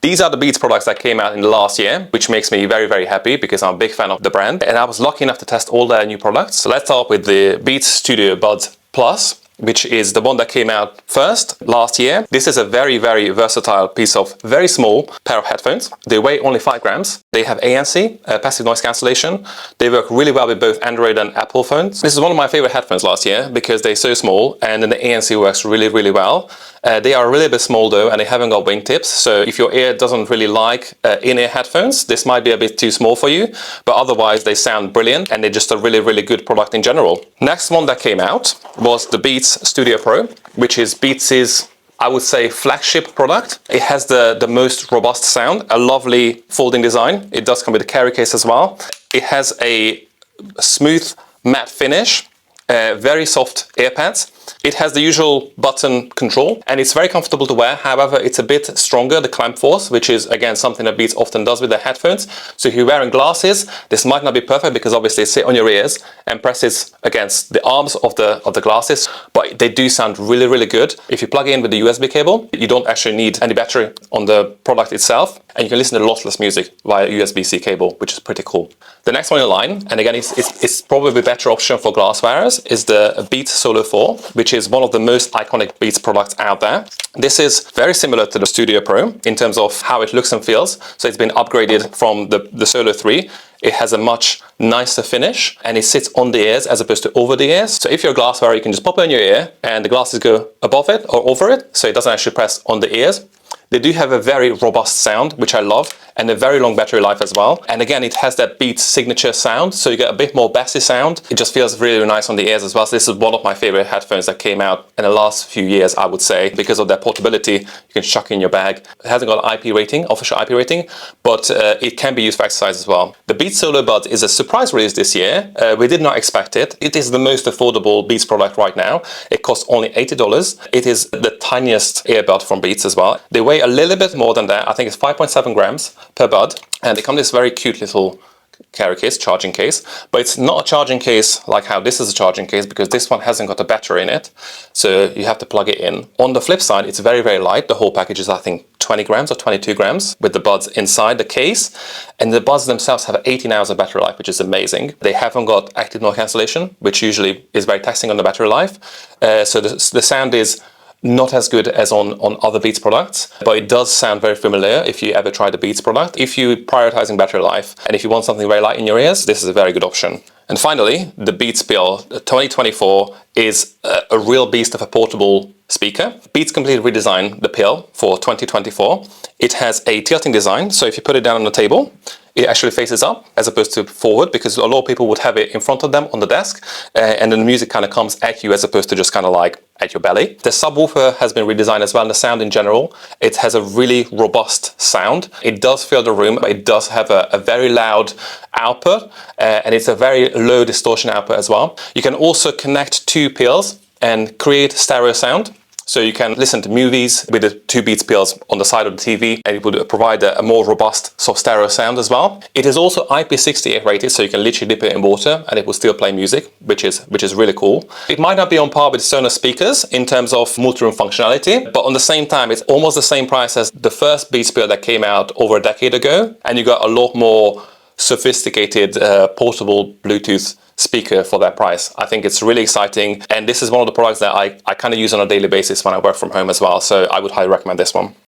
These are the Beats products that came out in the last year, which makes me very, very happy because I'm a big fan of the brand. And I was lucky enough to test all their new products. So let's start with the Beats Studio Buds Plus, which is the one that came out first last year. This is a very, very versatile piece of very small pair of headphones. They weigh only 5 grams. They have ANC, passive noise cancellation. They work really well with both Android and Apple phones. This is one of my favorite headphones last year because they're so small and then the ANC works really, really well. They are a really bit small though, and they haven't got wingtips. So if your ear doesn't really like in-ear headphones, this might be a bit too small for you, but otherwise they sound brilliant and they're just a really, really good product in general. Next one that came out was the Beats Studio Pro, which is Beats's, I would say, flagship product. It has the most robust sound, a lovely folding design. It does come with a carry case as well. It has a smooth matte finish, very soft ear pads. It has the usual button control and it's very comfortable to wear. However, it's a bit stronger, the clamp force, which is again something that Beats often does with their headphones. So if you're wearing glasses, this might not be perfect because obviously they sit on your ears and presses against the arms of the glasses, but they do sound really, really good. If you plug it in with the USB cable, you don't actually need any battery on the product itself, and you can listen to lossless music via USB-C cable, which is pretty cool. The next one in line, and again it's probably a better option for glass wearers, is the Beats Solo 4, which is one of the most iconic Beats products out there. This is very similar to the Studio Pro in terms of how it looks and feels. So it's been upgraded from the Solo 3. It has a much nicer finish and it sits on the ears as opposed to over the ears. So if you're a glass wearer, you can just pop it in your ear and the glasses go above it or over it, so it doesn't actually press on the ears. They do have a very robust sound, which I love, and a very long battery life as well. And again, it has that Beats signature sound, so you get a bit more bassy sound. It just feels really nice on the ears as well. So this is one of my favorite headphones that came out in the last few years, I would say, because of their portability. You can chuck in your bag. It hasn't got an IP rating, official IP rating, but it can be used for exercise as well. The Beats Solo Buds is a surprise release this year. We did not expect it. It is the most affordable Beats product right now. It costs only $80. It is the tiniest earbud from Beats as well. They weigh a little bit more than that. I think it's 5.7 grams per bud, and they come in this very cute little carry case, charging case, but it's not a charging case like how this is a charging case because this one hasn't got a battery in it, so you have to plug it in. On the flip side, it's very, very light. The whole package is, I think, 20 grams or 22 grams with the buds inside the case, and the buds themselves have 18 hours of battery life, which is amazing. They haven't got active noise cancellation, which usually is very taxing on the battery life, so the sound is not as good as on other Beats products, but it does sound very familiar if you ever try the Beats product. If you're prioritizing battery life and if you want something very light in your ears, this is a very good option. And finally, the Beats Pill 2024 is a real beast of a portable speaker. Beats completely redesigned the Pill for 2024. It has a tilting design, so if you put it down on the table, it actually faces up as opposed to forward, because a lot of people would have it in front of them on the desk, and then the music kind of comes at you as opposed to just kind of like at your belly. The subwoofer has been redesigned as well, and the sound in general. It has a really robust sound. It does fill the room, but it does have a very loud output, and it's a very low distortion output as well. You can also connect two pills and create stereo sound. So you can listen to movies with the two Beats Pills on the side of the TV, and it would provide a more robust soft stereo sound as well. It is also IP68 rated, so you can literally dip it in water and it will still play music, which is really cool. It might not be on par with Sonos speakers in terms of multi-room functionality, but on the same time, it's almost the same price as the first Beats Pill that came out over a decade ago, and you got a lot more sophisticated portable Bluetooth speaker for that price. I think it's really exciting, and this is one of the products that I kind of use on a daily basis when I work from home as well, so I would highly recommend this one.